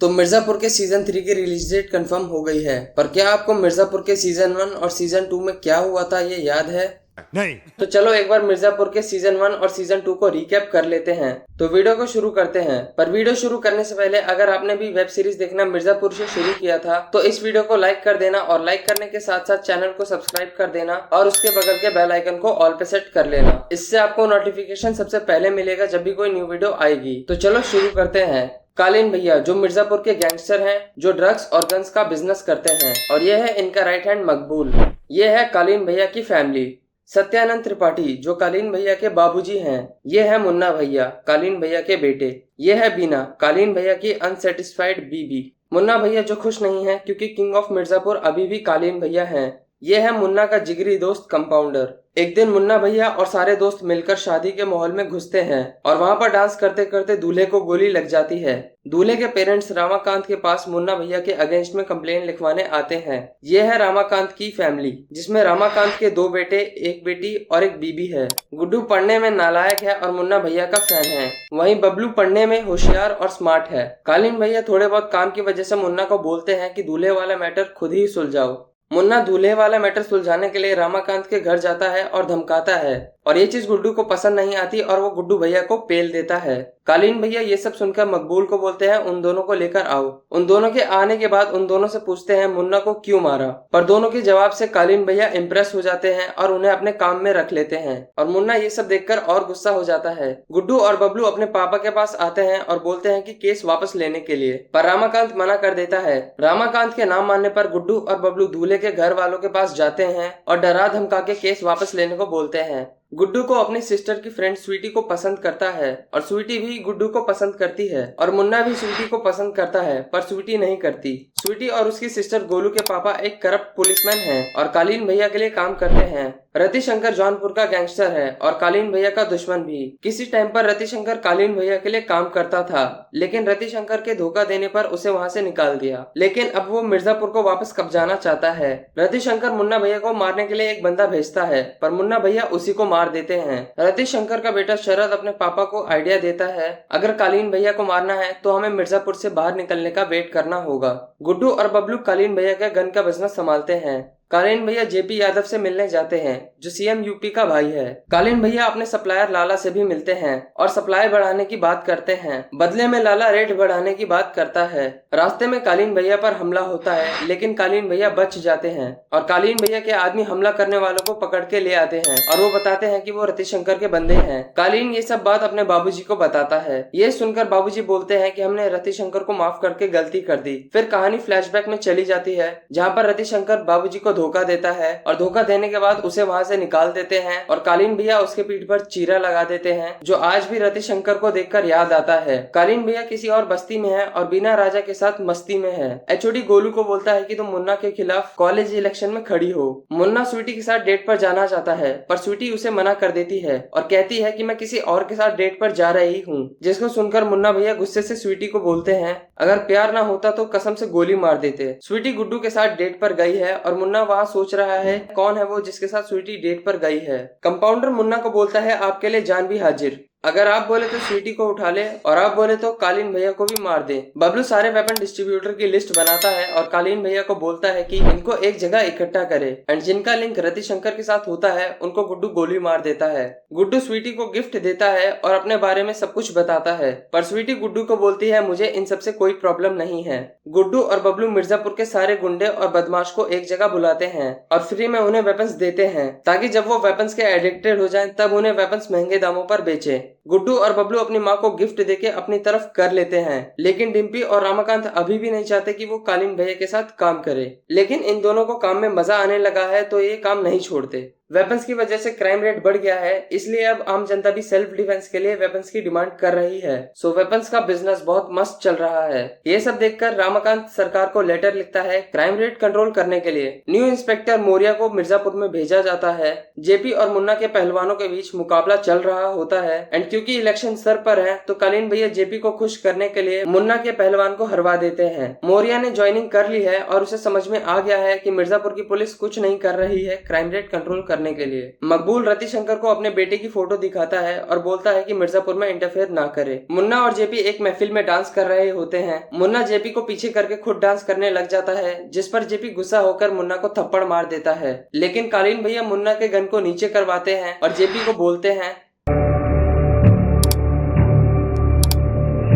तो मिर्जापुर के सीजन 3 की रिलीज डेट कंफर्म हो गई है, पर क्या आपको मिर्जापुर के सीजन 1 और सीजन 2 में क्या हुआ था ये याद है? नहीं। तो चलो एक बार मिर्जापुर के सीजन 1 और सीजन 2 को रिकैप कर लेते हैं। तो वीडियो को शुरू करते हैं, पर वीडियो शुरू करने से पहले अगर आपने भी वेब सीरीज देखना मिर्जापुर से शुरू किया था तो इस वीडियो को लाइक कर देना और लाइक करने के साथ साथ चैनल को सब्सक्राइब कर देना और उसके बगल के बेल आइकन को ऑल पे सेट कर लेना। इससे आपको नोटिफिकेशन सबसे पहले मिलेगा जब भी कोई न्यू वीडियो आएगी। तो चलो शुरू करते हैं। कालीन भैया जो मिर्जापुर के गैंगस्टर हैं, जो ड्रग्स और गन्स का बिजनेस करते हैं, और ये है इनका राइट हैंड मकबूल। ये है कालीन भैया की फैमिली। सत्यानंद त्रिपाठी जो कालीन भैया के बाबूजी हैं, ये है मुन्ना भैया कालीन भैया के बेटे। ये है बीना कालीन भैया की अनसेटिस्फाइड बीबी। मुन्ना भैया जो खुश नहीं है क्योंकि किंग ऑफ मिर्जापुर अभी भी कालीन भैया हैं। ये है मुन्ना का जिगरी दोस्त कंपाउंडर। एक दिन मुन्ना भैया और सारे दोस्त मिलकर शादी के माहौल में घुसते हैं और वहाँ पर डांस करते करते दूल्हे को गोली लग जाती है। दूल्हे के पेरेंट्स रामाकांत के पास मुन्ना भैया के अगेंस्ट में कंप्लेन लिखवाने आते हैं। ये है रामाकांत की फैमिली, जिसमें रामाकांत के 2 बेटे, एक बेटी और एक बीबी है। गुड्डू पढ़ने में नालायक है और मुन्ना भैया का फैन है। वहीं बबलू पढ़ने में होशियार और स्मार्ट है। कालीन भैया थोड़े बहुत काम की वजह से मुन्ना को बोलते हैं कि दूल्हे वाला मैटर खुद ही सुलझाओ। मुन्ना दूल्हे वाला मैटर सुलझाने के लिए रामाकांत के घर जाता है और धमकाता है, और ये चीज गुड्डू को पसंद नहीं आती और वो गुड्डू भैया को पेल देता है। कालीन भैया ये सब सुनकर मकबूल को बोलते हैं उन दोनों को लेकर आओ। उन दोनों के आने के बाद उन दोनों से पूछते हैं मुन्ना को क्यों मारा, पर दोनों के जवाब से कालीन भैया इम्प्रेस हो जाते हैं और उन्हें अपने काम में रख लेते हैं, और मुन्ना ये सब देखकर और गुस्सा हो जाता है। गुड्डू और बबलू अपने पापा के पास आते हैं और बोलते हैं कि केस वापस लेने के लिए, पर रामाकांत मना कर देता है। रामाकांत के नाम मानने पर गुड्डू और बबलू दूल्हे के घर वालों के पास जाते हैं और डरा धमका के केस वापस लेने को बोलते हैं। गुड्डू को अपनी सिस्टर की फ्रेंड स्वीटी को पसंद करता है और स्वीटी भी गुड्डू को पसंद करती है, और मुन्ना भी स्वीटी को पसंद करता है पर स्वीटी नहीं करती। स्वीटी और उसकी सिस्टर गोलू के पापा एक करप्ट पुलिसमैन हैं और कालीन भैया के लिए काम करते हैं। रतिशंकर जौनपुर का गैंगस्टर है और कालीन भैया का दुश्मन भी। किसी टाइम पर रतिशंकर कालीन भैया के लिए काम करता था, लेकिन रतिशंकर के धोखा देने पर उसे वहाँ से निकाल दिया। लेकिन अब वो मिर्जापुर को वापस कब्जाना चाहता है। रतिशंकर मुन्ना भैया को मारने के लिए एक बंदा भेजता है, पर मुन्ना भैया उसी को मार देते हैं। रतिशंकर का बेटा शरद अपने पापा को आइडिया देता है, अगर कालीन भैया को मारना है तो हमें मिर्जापुर से बाहर निकलने का वेट करना होगा। गुड्डू और बबलू कालीन भैया के गन का बिजनेस संभालते हैं। कालीन भैया जेपी यादव से मिलने जाते हैं, जो सीएम यूपी का भाई है। कालीन भैया अपने सप्लायर लाला से भी मिलते हैं और सप्लाई बढ़ाने की बात करते हैं। बदले में लाला रेट बढ़ाने की बात करता है। रास्ते में कालीन भैया पर हमला होता है, लेकिन कालीन भैया बच जाते हैं और कालीन भैया के आदमी हमला करने वालों को पकड़ के ले आते हैं और वो बताते हैं कि वो रतिशंकर के बंदे हैं। कालीन ये सब बात अपने बाबूजी को बताता है। ये सुनकर बाबूजी बोलते हैं कि हमने रतिशंकर को माफ करके गलती कर दी। फिर कहानी फ्लैशबैक में चली जाती है, जहाँ पर रतिशंकर बाबूजी को धोखा देता है और धोखा देने के बाद उसे वहां से निकाल देते हैं और कालीन भैया उसके पीठ पर चीरा लगा देते हैं, जो आज भी रतिशंकर को देखकर याद आता है। कालीन भैया किसी और बस्ती में है और बीना राजा के साथ मस्ती में है। एचओडी गोलू को बोलता है कि तुम मुन्ना के खिलाफ कॉलेज इलेक्शन में खड़ी हो। मुन्ना स्वीटी के साथ डेट पर जाना चाहता है, पर स्वीटी उसे मना कर देती है और कहती है कि मैं किसी और के साथ डेट पर जा रही हूँ, जिसको सुनकर मुन्ना भैया गुस्से से स्वीटी को बोलते हैं अगर प्यार ना होता तो कसम से गोली मार देते। स्वीटी गुड्डू के साथ डेट पर गई है और मुन्ना वहाँ सोच रहा है कौन है वो जिसके साथ स्वीटी डेट पर गई है। कंपाउंडर मुन्ना को बोलता है आपके लिए जान भी हाजिर, अगर आप बोले तो स्वीटी को उठा ले और आप बोले तो कालीन भैया को भी मार दे। बबलू सारे वेपन डिस्ट्रीब्यूटर की लिस्ट बनाता है और कालीन भैया को बोलता है कि इनको एक जगह इकट्ठा करे, एंड जिनका लिंक रतिशंकर के साथ होता है उनको गुड्डू गोली मार देता है। गुड्डू स्वीटी को गिफ्ट देता है और अपने बारे में सब कुछ बताता है, पर स्वीटी गुड्डू को बोलती है मुझे इन सबसे कोई प्रॉब्लम नहीं है। गुड्डू और बबलू मिर्जापुर के सारे गुंडे और बदमाश को एक जगह बुलाते हैं और फ्री में उन्हें वेपन्स देते हैं, ताकि जब वो वेपन्स के एडिक्टेड हो जाएं तब उन्हें वेपन्स महंगे दामों पर बेचे। गुड्डू और बबलू अपनी माँ को गिफ्ट देके अपनी तरफ कर लेते हैं, लेकिन डिम्पी और रामाकांत अभी भी नहीं चाहते कि वो कालीन भैया के साथ काम करे। लेकिन इन दोनों को काम में मजा आने लगा है तो ये काम नहीं छोड़ते। वेपन्स की वजह से क्राइम रेट बढ़ गया है, इसलिए अब आम जनता भी सेल्फ डिफेंस के लिए वेपन्स की डिमांड कर रही है। सो वेपन्स का बिजनेस बहुत मस्त चल रहा है। ये सब देखकर रामाकांत सरकार को लेटर लिखता है क्राइम रेट कंट्रोल करने के लिए। न्यू इंस्पेक्टर मौर्य को मिर्जापुर में भेजा जाता है। जेपी और मुन्ना के पहलवानों के बीच मुकाबला चल रहा होता है, एंड क्योंकि इलेक्शन सर पर है तो कालीन भैया जेपी को खुश करने के लिए मुन्ना के पहलवान को हरवा देते हैं। मौर्य ने ज्वाइनिंग कर ली है और उसे समझ में आ गया है कि मिर्जापुर की पुलिस कुछ नहीं कर रही है क्राइम रेट कंट्रोल करने करने के लिए। मकबूल रतिशंकर को अपने बेटे की फोटो दिखाता है और बोलता है कि मिर्जापुर में इंटरफेयर ना करे। मुन्ना और जेपी एक महफिल में डांस कर रहे होते हैं। मुन्ना जेपी को पीछे करके खुद डांस करने लग जाता है, जिस पर जेपी गुस्सा होकर मुन्ना को थप्पड़ मार देता है। लेकिन कालीन भैया मुन्ना के गन को नीचे करवाते हैं और जेपी को बोलते हैं,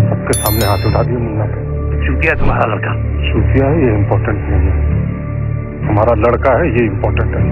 सबके सामने हाथ उठा दिया मुन्ना पे। चूतिया तुम्हारा लड़का। चूतिया है ये इम्पोर्टेंट नहीं है, हमारा लड़का है ये इम्पोर्टेंट है।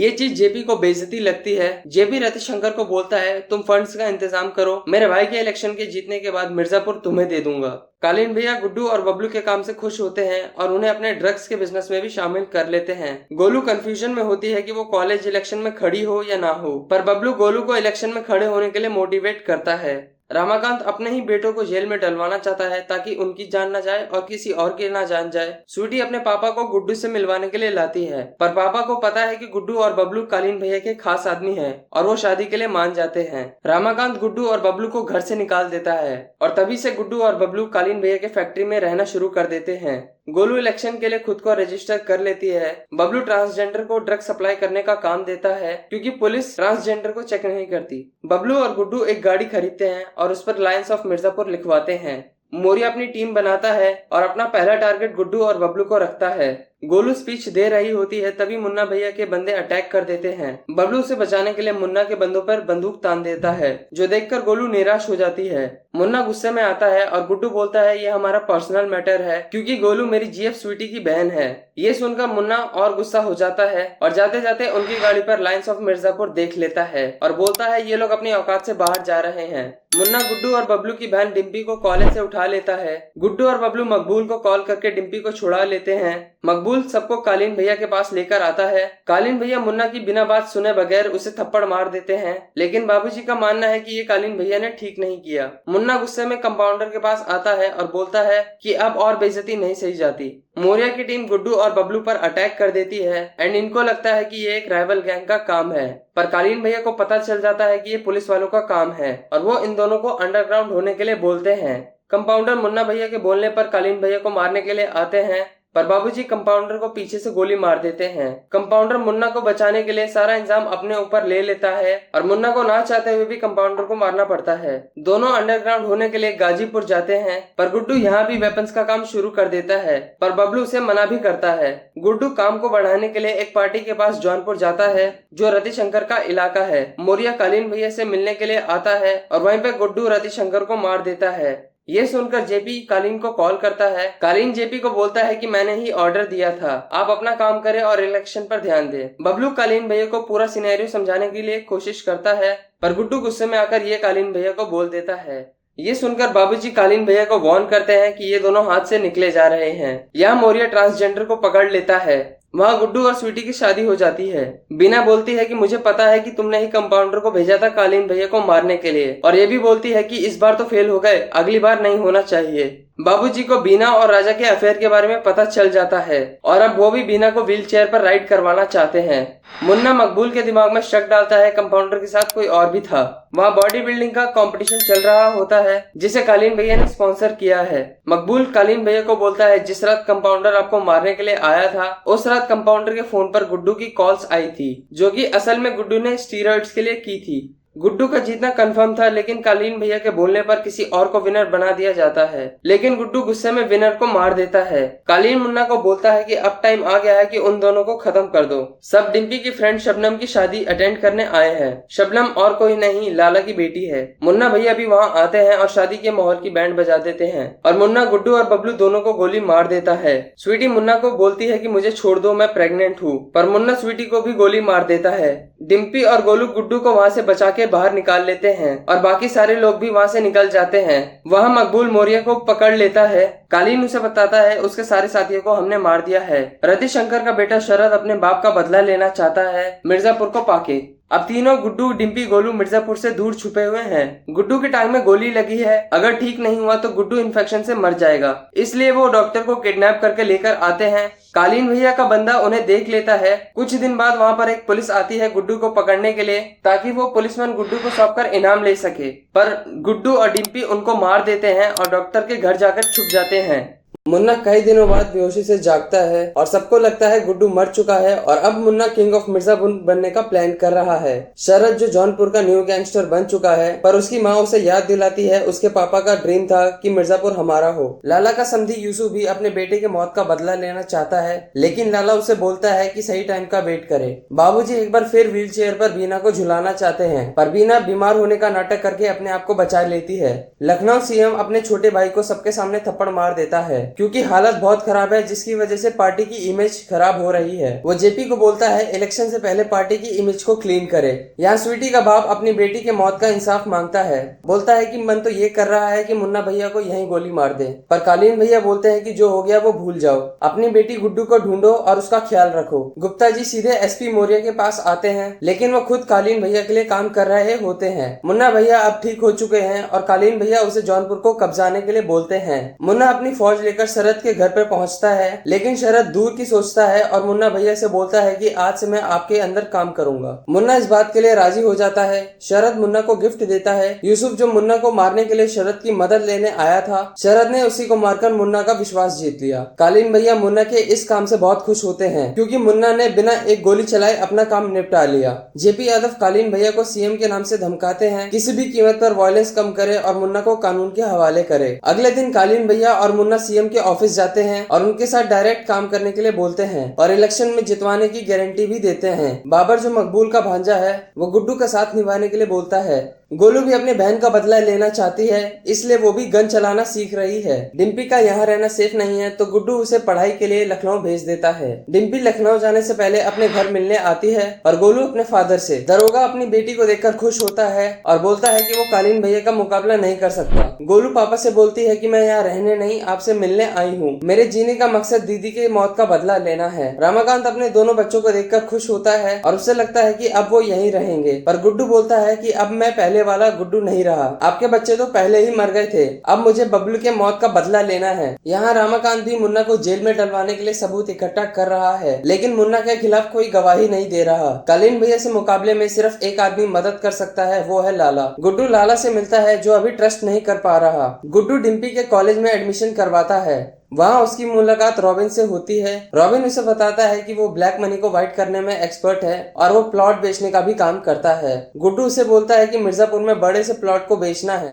ये चीज जेपी को बेइज्जती लगती है। जेपी रतिशंकर को बोलता है, तुम फंड्स का इंतजाम करो, मेरे भाई के इलेक्शन के जीतने के बाद मिर्जापुर तुम्हें दे दूंगा। कालीन भैया गुड्डू और बबलू के काम से खुश होते हैं और उन्हें अपने ड्रग्स के बिजनेस में भी शामिल कर लेते हैं। गोलू कंफ्यूजन में होती है कि वो कॉलेज इलेक्शन में खड़ी हो या ना हो, पर बबलू गोलू को इलेक्शन में खड़े होने के लिए मोटिवेट करता है। रामाकांत अपने ही बेटों को जेल में डलवाना चाहता है ताकि उनकी जान न जाए और किसी और की ना जान जाए। स्वीटी अपने पापा को गुड्डू से मिलवाने के लिए लाती है, पर पापा को पता है कि गुड्डू और बबलू कालीन भैया के खास आदमी हैं और वो शादी के लिए मान जाते हैं। रामाकांत गुड्डू और बबलू को घर से निकाल देता है और तभी से गुड्डू और बबलू कालीन भैया के फैक्ट्री में रहना शुरू कर देते हैं। गोलू इलेक्शन के लिए खुद को रजिस्टर कर लेती है। बबलू ट्रांसजेंडर को ड्रग सप्लाई करने का काम देता है क्योंकि पुलिस ट्रांसजेंडर को चेक नहीं करती। बबलू और गुड्डू एक गाड़ी खरीदते हैं और उस पर लायंस ऑफ मिर्जापुर लिखवाते हैं। मोरिया अपनी टीम बनाता है और अपना पहला टारगेट गुड्डू और बबलू को रखता है। गोलू स्पीच दे रही होती है, तभी मुन्ना भैया के बंदे अटैक कर देते हैं। बबलू से बचाने के लिए मुन्ना के बंदों पर बंदूक तान देता है, जो देखकर गोलू निराश हो जाती है। मुन्ना गुस्से में आता है और गुड्डू बोलता है, ये हमारा पर्सनल मैटर है क्योंकि गोलू मेरी जीएफ स्वीटी की बहन है। ये सुनकर मुन्ना और गुस्सा हो जाता है और जाते जाते उनकी गाड़ी पर लायंस ऑफ मिर्जापुर देख लेता है और बोलता है, ये लोग अपनी औकात से बाहर जा रहे हैं। मुन्ना गुड्डू और बबलू की बहन डिम्पी को कॉलेज से उठा लेता है। गुड्डू और बबलू मकबूल को कॉल करके डिम्पी को छुड़ा लेते हैं। मकबूल सबको कालीन भैया के पास लेकर आता है। कालीन भैया मुन्ना की बिना बात सुने बगैर उसे थप्पड़ मार देते हैं, लेकिन बाबूजी का मानना है कि ये कालीन भैया ने ठीक नहीं किया। मुन्ना गुस्से में कंपाउंडर के पास आता है और बोलता है कि अब और बेइज्जती नहीं सही जाती। मोरिया की टीम गुड्डू और बबलू पर अटैक कर देती है एंड इनको लगता है कि ये एक राइवल गैंग का काम है, पर कालीन भैया को पता चल जाता है कि ये पुलिस वालों का काम है और वो इन दोनों को अंडरग्राउंड होने के लिए बोलते हैं। कंपाउंडर मुन्ना भैया के बोलने पर कालीन भैया को मारने के लिए आते हैं, पर बाबूजी कंपाउंडर को पीछे से गोली मार देते हैं। कंपाउंडर मुन्ना को बचाने के लिए सारा इंजाम अपने ऊपर ले लेता है और मुन्ना को ना चाहते हुए भी कंपाउंडर को मारना पड़ता है। दोनों अंडरग्राउंड होने के लिए गाजीपुर जाते हैं, पर गुड्डू यहाँ भी वेपन्स का काम शुरू कर देता है, पर बबलू उसे मना भी करता है। गुड्डू काम को बढ़ाने के लिए एक पार्टी के पास जौनपुर जाता है, जो रतिशंकर का इलाका है। मोरिया कालीन भैया से मिलने के लिए आता है और वहीं पे गुड्डू रतिशंकर को मार देता है। ये सुनकर जेपी कालीन को कॉल करता है। कालीन जेपी को बोलता है कि मैंने ही ऑर्डर दिया था, आप अपना काम करें और इलेक्शन पर ध्यान दें। बबलू कालीन भैया को पूरा सिनेरियो समझाने के लिए कोशिश करता है, पर गुड्डू गुस्से में आकर ये कालीन भैया को बोल देता है। ये सुनकर बाबूजी कालीन भैया को वार्न करते हैं कि ये दोनों हाथ से निकले जा रहे हैं। यहाँ मोरिया ट्रांसजेंडर को पकड़ लेता है। वहाँ गुड्डू और स्वीटी की शादी हो जाती है। बीना बोलती है कि मुझे पता है कि तुमने ही कंपाउंडर को भेजा था कालीन भैया को मारने के लिए, और ये भी बोलती है कि इस बार तो फेल हो गए, अगली बार नहीं होना चाहिए। बाबूजी को बीना और राजा के अफेयर के बारे में पता चल जाता है और अब वो भी बीना को व्हील चेयर पर राइड करवाना चाहते हैं। मुन्ना मकबूल के दिमाग में शक डालता है कंपाउंडर के साथ कोई और भी था। वहाँ बॉडी बिल्डिंग का कंपटीशन चल रहा होता है, जिसे कालीन भैया ने स्पॉन्सर किया है। मकबूल कालीन भैया को बोलता है, जिस रात कंपाउंडर आपको मारने के लिए आया था, उस रात कंपाउंडर के फोन पर गुड्डू की कॉल्स आई थी, जो कि असल में गुड्डू ने स्टीरॉइड्स के लिए की थी। गुड्डू का जीतना कंफर्म था, लेकिन कालीन भैया के बोलने पर किसी और को विनर बना दिया जाता है, लेकिन गुड्डू गुस्से में विनर को मार देता है। कालीन मुन्ना को बोलता है कि अब टाइम आ गया है कि उन दोनों को खत्म कर दो। सब डिम्पी की फ्रेंड शबनम की शादी अटेंड करने आए हैं। शबनम और कोई नहीं, लाला की बेटी है। मुन्ना भैया भी वहाँ आते हैं और शादी के माहौल की बैंड बजा देते हैं और मुन्ना गुड्डू और बबलू दोनों को गोली मार देता है। स्वीटी मुन्ना को बोलती है कि मुझे छोड़ दो, मैं प्रेग्नेंट हूँ, पर मुन्ना स्वीटी को भी गोली मार देता है। डिम्पी और गोलू गुड्डू को वहाँ से बचा के बाहर निकाल लेते हैं और बाकी सारे लोग भी वहाँ से निकल जाते हैं। वहाँ मकबूल मोरिया को पकड़ लेता है। कालीन उसे बताता है उसके सारे साथियों को हमने मार दिया है। रतिशंकर का बेटा शरद अपने बाप का बदला लेना चाहता है मिर्जापुर को पाके। अब तीनों गुड्डू, डिम्पी, गोलू मिर्जापुर से दूर छुपे हुए हैं। गुड्डू की टांग में गोली लगी है, अगर ठीक नहीं हुआ तो गुड्डू इन्फेक्शन से मर जाएगा, इसलिए वो डॉक्टर को किडनैप करके लेकर आते हैं। कालीन भैया का बंदा उन्हें देख लेता है। कुछ दिन बाद वहाँ पर एक पुलिस आती है गुड्डू को पकड़ने के लिए, ताकि वो पुलिसमैन गुड्डू को सौंपकर इनाम ले सके, पर गुड्डू और डिम्पी उनको मार देते हैं और डॉक्टर के घर जाकर छुप जाते हैं। मुन्ना कई दिनों बाद बेहोशी से जागता है और सबको लगता है गुड्डू मर चुका है और अब मुन्ना किंग ऑफ मिर्जापुर बनने का प्लान कर रहा है। शरद जो जौनपुर का न्यू गैंगस्टर बन चुका है, पर उसकी माँ उसे याद दिलाती है उसके पापा का ड्रीम था कि मिर्जापुर हमारा हो। लाला का समधी यूसुफ भी अपने बेटे के मौत का बदला लेना चाहता है, लेकिन लाला उसे बोलता है कि सही टाइम का वेट करे। बाबूजी एक बार फिर व्हील चेयर पर बीना को झुलाना चाहते हैं, पर बीना बीमार होने का नाटक करके अपने आप को बचा लेती है। लखनऊ सीएम अपने छोटे भाई को सबके सामने थप्पड़ मार देता है क्योंकि हालत बहुत खराब है, जिसकी वजह से पार्टी की इमेज खराब हो रही है। वो जेपी को बोलता है इलेक्शन से पहले पार्टी की इमेज को क्लीन करे। यहाँ स्वीटी का बाप अपनी बेटी के मौत का इंसाफ मांगता है, बोलता है कि मन तो ये कर रहा है कि मुन्ना भैया को यहीं गोली मार दे, पर कालीन भैया बोलते हैं कि जो हो गया वो भूल जाओ, अपनी बेटी गुड्डू को ढूंढो और उसका ख्याल रखो। गुप्ता जी सीधे एसपी मौर्य के पास आते हैं, लेकिन वो खुद कालीन भैया के लिए काम कर रहे होते हैं। मुन्ना भैया अब ठीक हो चुके हैं और कालीन भैया उसे जौनपुर को कब्जाने के लिए बोलते हैं। मुन्ना अपनी फौज लेकर शरद के घर पर पहुंचता है, लेकिन शरद दूर की सोचता है और मुन्ना भैया से बोलता है कि आज से मैं आपके अंदर काम करूंगा। मुन्ना इस बात के लिए राजी हो जाता है। शरद मुन्ना को गिफ्ट देता है। यूसुफ जो मुन्ना को मारने के लिए शरद की मदद लेने आया था, शरद ने उसी को मारकर मुन्ना का विश्वास जीत लिया। कालीन भैया मुन्ना के इस काम से बहुत खुश होते हैं क्योंकि मुन्ना ने बिना एक गोली चलाए अपना काम निपटा लिया। जेपी यादव कालीन भैया को सीएम के नाम से धमकाते हैं किसी भी कीमत पर वायलेंस कम करे और मुन्ना को कानून के हवाले करे। अगले दिन कालीन भैया और मुन्ना सीएम के ऑफिस जाते हैं और उनके साथ डायरेक्ट काम करने के लिए बोलते हैं और इलेक्शन में जितवाने की गारंटी भी देते हैं। बाबर जो मकबूल का भांजा है, वो गुड्डू का साथ निभाने के लिए बोलता है। गोलू भी अपनी बहन का बदला लेना चाहती है, इसलिए वो भी गन चलाना सीख रही है। डिम्पी का यहाँ रहना सेफ नहीं है, तो गुड्डू उसे पढ़ाई के लिए लखनऊ भेज देता है। डिम्पी लखनऊ जाने से पहले अपने घर मिलने आती है और गोलू अपने फादर से। दरोगा अपनी बेटी को देखकर खुश होता है और बोलता है कि वो कालीन भैया का मुकाबला नहीं कर सकता। गोलू पापा से बोलती है कि मैं यहाँ रहने नहीं, आपसे मिलने आई हूँ। मेरे जीने का मकसद दीदी के मौत का बदला लेना है। रमाकांत अपने दोनों बच्चों को देखकर खुश होता है और उसे लगता है कि अब वो यहीं रहेंगे, पर गुड्डू बोलता है कि अब मैं पहले वाला गुड्डू नहीं रहा, आपके बच्चे तो पहले ही मर गए थे, अब मुझे बबलू के मौत का बदला लेना है। यहाँ रमाकांत भी मुन्ना को जेल में डलवाने के लिए सबूत इकट्ठा कर रहा है, लेकिन मुन्ना के खिलाफ कोई गवाही नहीं दे रहा। कालीन भैया से मुकाबले में सिर्फ एक आदमी मदद कर सकता है, वो है लाला। गुड्डू लाला से मिलता है जो अभी ट्रस्ट नहीं कर पा रहा। गुड्डू डिम्पी के कॉलेज में एडमिशन करवाता है। वहाँ उसकी मुलाकात रॉबिन से होती है। रॉबिन उसे बताता है कि वो ब्लैक मनी को व्हाइट करने में एक्सपर्ट है और वो प्लॉट बेचने का भी काम करता है। गुड्डू उसे बोलता है कि मिर्जापुर में बड़े से प्लॉट को बेचना है।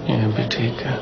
ये भी ठीक है।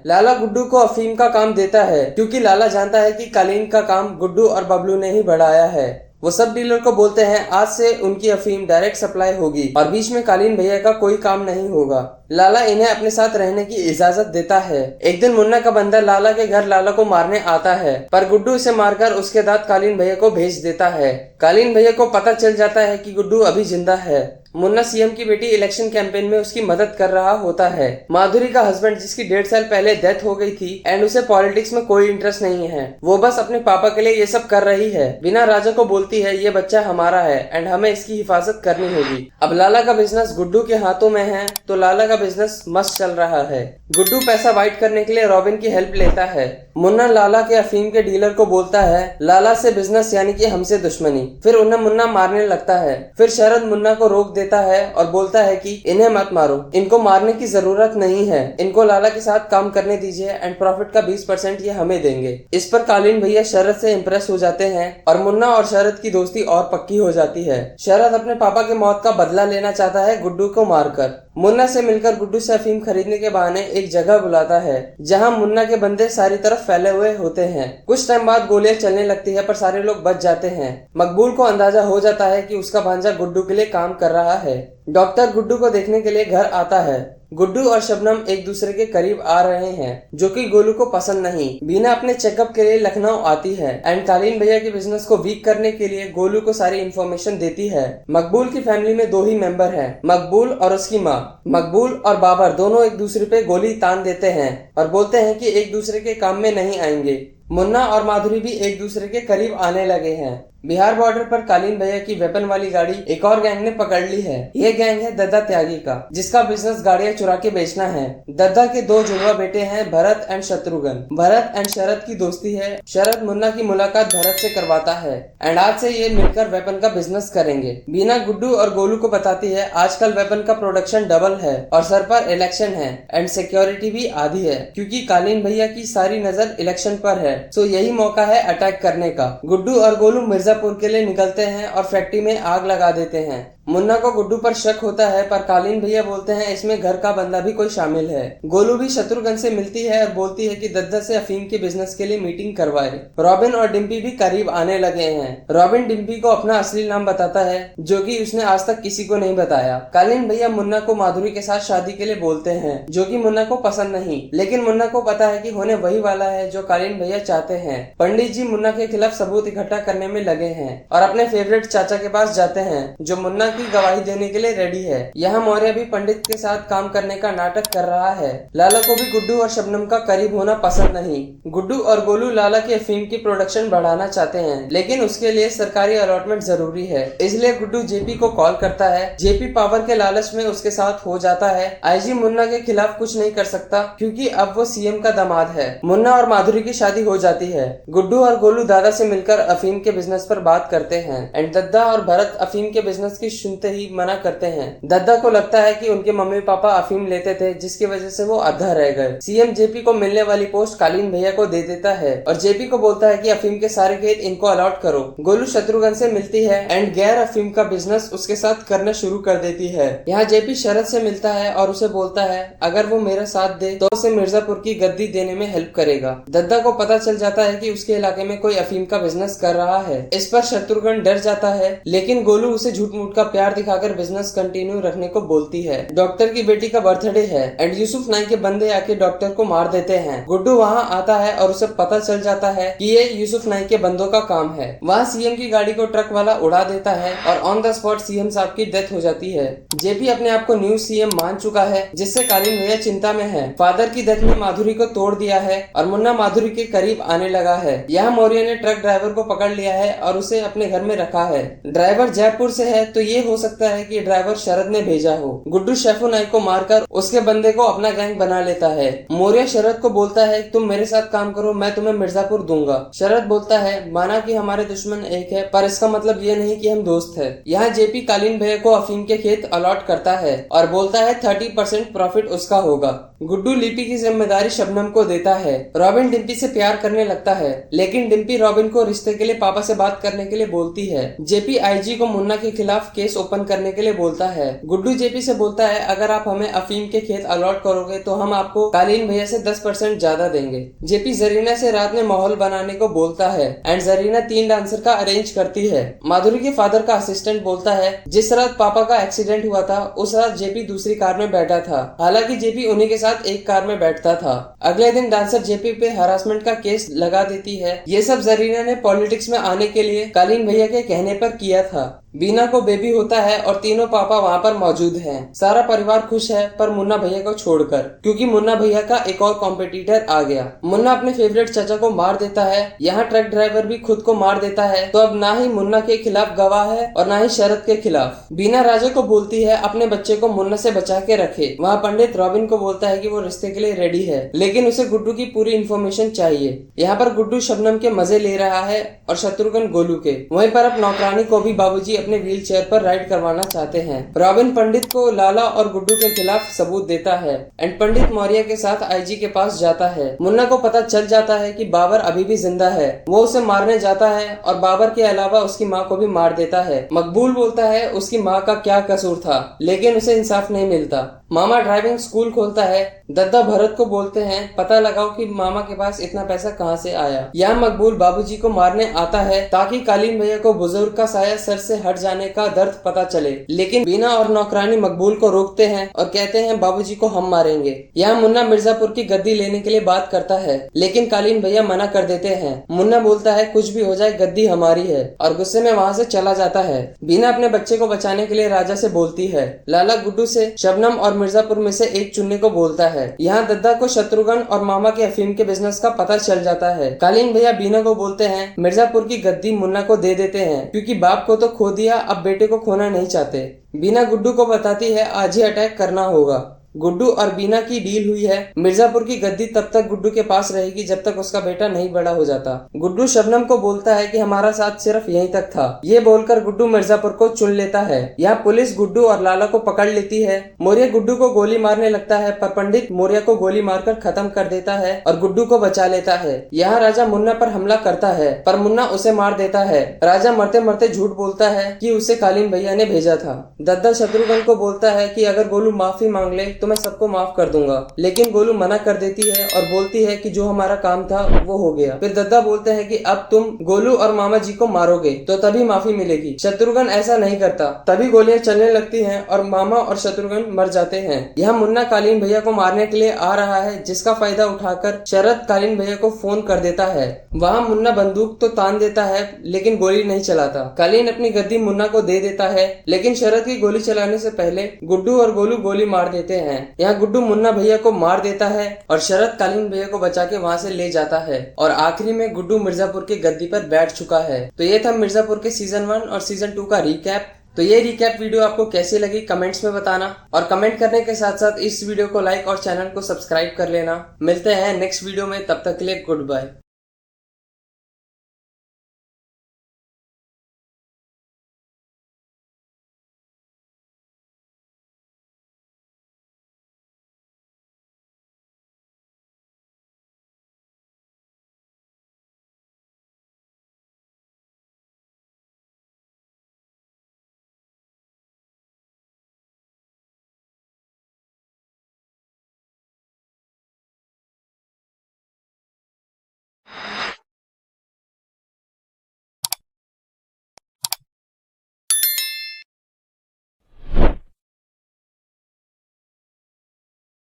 लाला गुड्डू को अफीम का काम देता है क्योंकि लाला जानता है कि कालीन का काम गुड्डू और बबलू ने ही बढ़ाया है। वो सब डीलर को बोलते हैं आज से उनकी अफीम डायरेक्ट सप्लाई होगी और बीच में कालीन भैया का कोई काम नहीं होगा। लाला इन्हें अपने साथ रहने की इजाजत देता है। एक दिन मुन्ना का बंदा लाला के घर लाला को मारने आता है, पर गुड्डू उसे मारकर उसके दांत कालीन भैया को भेज देता है। कालीन भैया को पता चल जाता है कि गुड्डू अभी जिंदा है। मुन्ना सीएम की बेटी इलेक्शन कैंपेन में उसकी मदद कर रहा होता है। माधुरी का हस्बैंड जिसकी 1.5 साल पहले डेथ हो गई थी एंड उसे पॉलिटिक्स में कोई इंटरेस्ट नहीं है, वो बस अपने पापा के लिए ये सब कर रही है। बिना राजा को बोलती है ये बच्चा हमारा है एंड हमें इसकी हिफाजत करनी होगी। अब लाला का बिजनेस गुड्डू के हाथों में है, तो लाला का बिजनेस मस्त चल रहा है। गुड्डू पैसा वाइट करने के लिए रॉबिन की हेल्प लेता है। मुन्ना लाला के अफीम के डीलर को बोलता है लाला से बिजनेस यानी कि हमसे दुश्मनी। फिर उन्हें मुन्ना मारने लगता है। फिर शरद मुन्ना को रोक देता है और बोलता है कि इन्हें मत मारो, इनको मारने की जरूरत नहीं है, इनको लाला के साथ काम करने दीजिए एंड प्रॉफिट का 20% ये हमें देंगे। इस पर कालीन भैया शरद से इम्प्रेस हो जाते हैं और मुन्ना और शरद की दोस्ती और पक्की हो जाती है। शरद अपने पापा के मौत का बदला लेना चाहता है गुड्डू को मारकर। मुन्ना से मिलकर गुड्डू से अफीम खरीदने के बहाने एक जगह बुलाता है जहां मुन्ना के बंदे सारी तरफ फैले हुए होते हैं। कुछ टाइम बाद गोलियां चलने लगती है, पर सारे लोग बच जाते हैं। मकबूल को अंदाजा हो जाता है कि उसका भांजा गुड्डू के लिए काम कर रहा है। डॉक्टर गुड्डू को देखने के लिए घर आता है। गुड्डू और शबनम एक दूसरे के करीब आ रहे हैं, जो कि गोलू को पसंद नहीं। बीना अपने चेकअप के लिए लखनऊ आती है एंड कालीन भैया के बिजनेस को वीक करने के लिए गोलू को सारी इन्फॉर्मेशन देती है। मकबूल की फैमिली में 2 ही मेंबर हैं, मकबूल और उसकी माँ। मकबूल और बाबर दोनों एक दूसरे पे गोली तान देते हैं और बोलते हैं कि एक दूसरे के काम में नहीं आएंगे। मुन्ना और माधुरी भी एक दूसरे के करीब आने लगे हैं। बिहार बॉर्डर पर कालीन भैया की वेपन वाली गाड़ी एक और गैंग ने पकड़ ली है। ये गैंग है दद्दा त्यागी का, जिसका बिजनेस गाड़ियां चुरा के बेचना है। दद्दा के दो जुड़वा बेटे हैं, भरत एंड शत्रुघ्न। भरत एंड शरद की दोस्ती है। शरद मुन्ना की मुलाकात भरत से करवाता है एंड आज से ये मिलकर वेपन का बिजनेस करेंगे। बीना गुड्डू और गोलू को बताती है आजकल वेपन का प्रोडक्शन डबल है और सर पर इलेक्शन है एंड सिक्योरिटी भी आधी है, क्योंकि कालीन भैया की सारी नजर इलेक्शन पर है। सो यही मौका है अटैक करने का। गुड्डू और गोलू मिर्जापुर के लिए निकलते हैं और फैक्ट्री में आग लगा देते हैं। मुन्ना को गुड्डू पर शक होता है, पर कालीन भैया बोलते हैं इसमें घर का बंदा भी कोई शामिल है। गोलू भी शत्रुघ्न से मिलती है और बोलती है कि दद्दा से अफीम के बिजनेस के लिए मीटिंग करवाए। रॉबिन और डिम्पी भी करीब आने लगे हैं। रॉबिन डिम्पी को अपना असली नाम बताता है, जो कि उसने आज तक किसी को नहीं बताया। कालीन भैया मुन्ना को माधुरी के साथ शादी के लिए बोलते हैं, जो कि मुन्ना को पसंद नहीं, लेकिन मुन्ना को पता है कि होने वही वाला है जो कालीन भैया चाहते हैं। पंडित जी मुन्ना के खिलाफ सबूत इकट्ठा करने में लगे हैं और अपने फेवरेट चाचा के पास जाते हैं, जो मुन्ना की गवाही देने के लिए रेडी है। यहाँ मौर्य भी पंडित के साथ काम करने का नाटक कर रहा है। लाला को भी गुड्डू और शबनम का करीब होना पसंद नहीं। गुड्डू और गोलू लाला के अफीम की प्रोडक्शन बढ़ाना चाहते हैं, लेकिन उसके लिए सरकारी अलॉटमेंट जरूरी है, इसलिए गुड्डू जेपी को कॉल करता है। जेपी पावर के लालच में उसके साथ हो जाता है। आईजी मुन्ना के खिलाफ कुछ नहीं कर सकता, क्योंकि अब वो सीएम का दामाद है। मुन्ना और माधुरी की शादी हो जाती है। गुड्डू और गोलू दादा से मिलकर अफीम के बिजनेस पर बात करते हैं एंड दद्दा और भरत अफीम के बिजनेस की सुनते ही मना करते हैं। दद्दा को लगता है कि उनके मम्मी पापा अफीम लेते थे, जिसकी वजह से वो अधा रह गए। सीएम जेपी को मिलने वाली पोस्ट कालीन भैया को दे देता है और जेपी को बोलता है कि अफीम के सारे खेत इनको अलॉट करो। गोलू शत्रुघ्न से मिलती है एंड गैर अफीम का बिजनेस उसके साथ करना शुरू कर देती है। यहाँ जेपी शरद से मिलता है और उसे बोलता है अगर वो मेरा साथ दे तो उसे मिर्जापुर की गद्दी देने में हेल्प करेगा। दद्दा को पता चल जाता है कि उसके इलाके में कोई अफीम का बिजनेस कर रहा है। इस पर शत्रुघ्न डर जाता है, लेकिन गोलू उसे झूठ मूठ का प्यार दिखाकर बिजनेस कंटिन्यू रखने को बोलती है। डॉक्टर की बेटी का बर्थडे है एंड यूसुफ नाई के बंदे आके डॉक्टर को मार देते हैं। गुड्डू वहाँ आता है और उसे पता चल जाता है कि ये यूसुफ नाई के बंदों का काम है। वहाँ सीएम की गाड़ी को ट्रक वाला उड़ा देता है और ऑन द स्पॉट सीएम साहब की डेथ हो जाती है। जेपी अपने आप को न्यू सीएम मान चुका है, जिससे कालीन भैया चिंता में है। फादर की डेथ में माधुरी को तोड़ दिया है और मुन्ना माधुरी के करीब आने लगा है। यहाँ मौर्य ने ट्रक ड्राइवर को पकड़ लिया है और उसे अपने घर में रखा है। ड्राइवर जयपुर से है, तो ये हो सकता है कि ड्राइवर शरद ने भेजा हो। गुड्डू शेफू नाई को मारकर उसके बंदे को अपना गैंग बना लेता है। मौर्य शरद को बोलता है तुम मेरे साथ काम करो, मैं तुम्हें मिर्जापुर दूंगा। शरद बोलता है माना कि हमारे दुश्मन एक है, पर इसका मतलब ये नहीं कि हम दोस्त है। यहाँ जेपी कालीन भैया को अफीम के खेत अलॉट करता है और बोलता है 30% प्रॉफिट उसका होगा। गुड्डू लिपि की जिम्मेदारी शबनम को देता है। रॉबिन डिम्पी से प्यार करने लगता है, लेकिन डिम्पी रॉबिन को रिश्ते के लिए पापा से बात करने के लिए बोलती है। जेपी आईजी को मुन्ना के खिलाफ केस ओपन करने के लिए बोलता है। गुड्डू जेपी से बोलता है अगर आप हमें अफीम के खेत अलॉट करोगे तो हम आपको कालीन भैया से 10% ज्यादा देंगे। जेपी जरीना से रात में माहौल बनाने को बोलता है एंड जरीना 3 डांसर का अरेंज करती है। माधुरी के फादर का असिस्टेंट बोलता है जिस रात पापा का एक्सीडेंट हुआ था उस रात जेपी दूसरी कार में बैठा था, हालांकि जेपी उन्हीं के साथ एक कार में बैठता था। अगले दिन डांसर जेपी पे हरासमेंट का केस लगा देती है। ये सब जरीना ने पॉलिटिक्स में आने के लिए कालीन भैया के कहने पर किया था। बीना को बेबी होता है और तीनों पापा वहाँ पर मौजूद हैं। सारा परिवार खुश है, पर मुन्ना भैया को छोड़कर, क्योंकि मुन्ना भैया का एक और कॉम्पिटिटर आ गया। मुन्ना अपने फेवरेट चाचा को मार देता है। यहाँ ट्रक ड्राइवर भी खुद को मार देता है, तो अब ना ही मुन्ना के खिलाफ गवाह है और ना ही शरद के खिलाफ। बीना राजा को बोलती है अपने बच्चे को मुन्ना से बचा के रखे। वहाँ पंडित रॉबिन को बोलता है कि वो रिश्ते के लिए रेडी है, लेकिन उसे गुड्डू की पूरी इन्फॉर्मेशन चाहिए। यहाँ पर गुड्डू शबनम के मजे ले रहा है और शत्रुघ्न गोलू के। वहीं पर अब नौकरानी को भी बाबूजी अपने व्हील चेयर पर राइड करवाना चाहते हैं। रॉबिन पंडित को लाला और गुड्डू के खिलाफ सबूत देता है एंड पंडित मौर्य के साथ आईजी के पास जाता है। मुन्ना को पता चल जाता है कि बाबर अभी भी जिंदा है। वो उसे मारने जाता है और बाबर के अलावा उसकी माँ को भी मार देता है। मकबूल बोलता है उसकी माँ का क्या कसूर था, लेकिन उसे इंसाफ नहीं मिलता। मामा ड्राइविंग स्कूल खोलता है। दद्दा भरत को बोलते हैं पता लगाओ कि मामा के पास इतना पैसा कहाँ से आया। यहाँ मकबूल बाबूजी को मारने आता है ताकि कालीन भैया को बुजुर्ग का साया सर से हट जाने का दर्द पता चले, लेकिन बीना और नौकरानी मकबूल को रोकते हैं और कहते हैं बाबूजी को हम मारेंगे। यहाँ मुन्ना मिर्जापुर की गद्दी लेने के लिए बात करता है, लेकिन कालीन भैया मना कर देते हैं। मुन्ना बोलता है कुछ भी हो जाए गद्दी हमारी है और गुस्से में वहाँ से चला जाता है। बीना अपने बच्चे को बचाने के लिए राजा से बोलती है। लाला गुड्डू से शबनम और मिर्जापुर में से एक चुनने को बोलता है। यहाँ दद्दा को शत्रुघ्न और मामा के अफीम के बिजनेस का पता चल जाता है। कालीन भैया बीना को बोलते हैं मिर्जापुर की गद्दी मुन्ना को दे देते हैं, क्योंकि बाप को तो खो दिया, अब बेटे को खोना नहीं चाहते। बीना गुड्डू को बताती है आज ही अटैक करना होगा। गुड्डू और बीना की डील हुई है, मिर्जापुर की गद्दी तब तक गुड्डू के पास रहेगी जब तक उसका बेटा नहीं बड़ा हो जाता। गुड्डू शबनम को बोलता है कि हमारा साथ सिर्फ यहीं तक था। ये बोलकर गुड्डू मिर्जापुर को चुन लेता है। यहाँ पुलिस गुड्डू और लाला को पकड़ लेती है। मौर्य गुड्डू को गोली मारने लगता है, पर पंडित मौर्य को गोली मारकर खत्म कर देता है और गुड्डू को बचा लेता है। यहाँ राजा मुन्ना पर हमला करता है, पर मुन्ना उसे मार देता है। राजा मरते मरते झूठ बोलता है कि उसे कालीन भैया ने भेजा था। दद्दा शत्रुघ्न को बोलता है कि अगर गोलू माफी मांग ले तो मैं सबको माफ कर दूंगा, लेकिन गोलू मना कर देती है और बोलती है कि जो हमारा काम था वो हो गया। फिर दद्दा बोलते हैं कि अब तुम गोलू और मामा जी को मारोगे तो तभी माफी मिलेगी। शत्रुघ्न ऐसा नहीं करता, तभी गोलियां चलने लगती हैं और मामा और शत्रुघ्न मर जाते हैं। यह मुन्ना कालीन भैया को मारने के लिए आ रहा है, जिसका फायदा उठाकर शरद कालीन भैया को फोन कर देता है। वहाँ मुन्ना बंदूक तो तान देता है, लेकिन गोली नहीं चलाता। कालीन अपनी गद्दी मुन्ना को दे देता है, लेकिन शरद की गोली चलाने से पहले गुड्डू और गोलू गोली मार देते हैं। यहाँ गुड्डू मुन्ना भैया को मार देता है और शरद कालीन भैया को बचा के वहाँ से ले जाता है और आखिरी में गुड्डू मिर्जापुर की गद्दी पर बैठ चुका है। तो ये था मिर्जापुर के सीजन 1 और सीजन 2 का रिकैप। तो ये रिकैप वीडियो आपको कैसी लगी कमेंट्स में बताना, और कमेंट करने के साथ साथ इस वीडियो को लाइक और चैनल को सब्सक्राइब कर लेना। मिलते हैं नेक्स्ट वीडियो में, तब तक के लिए गुड बाय।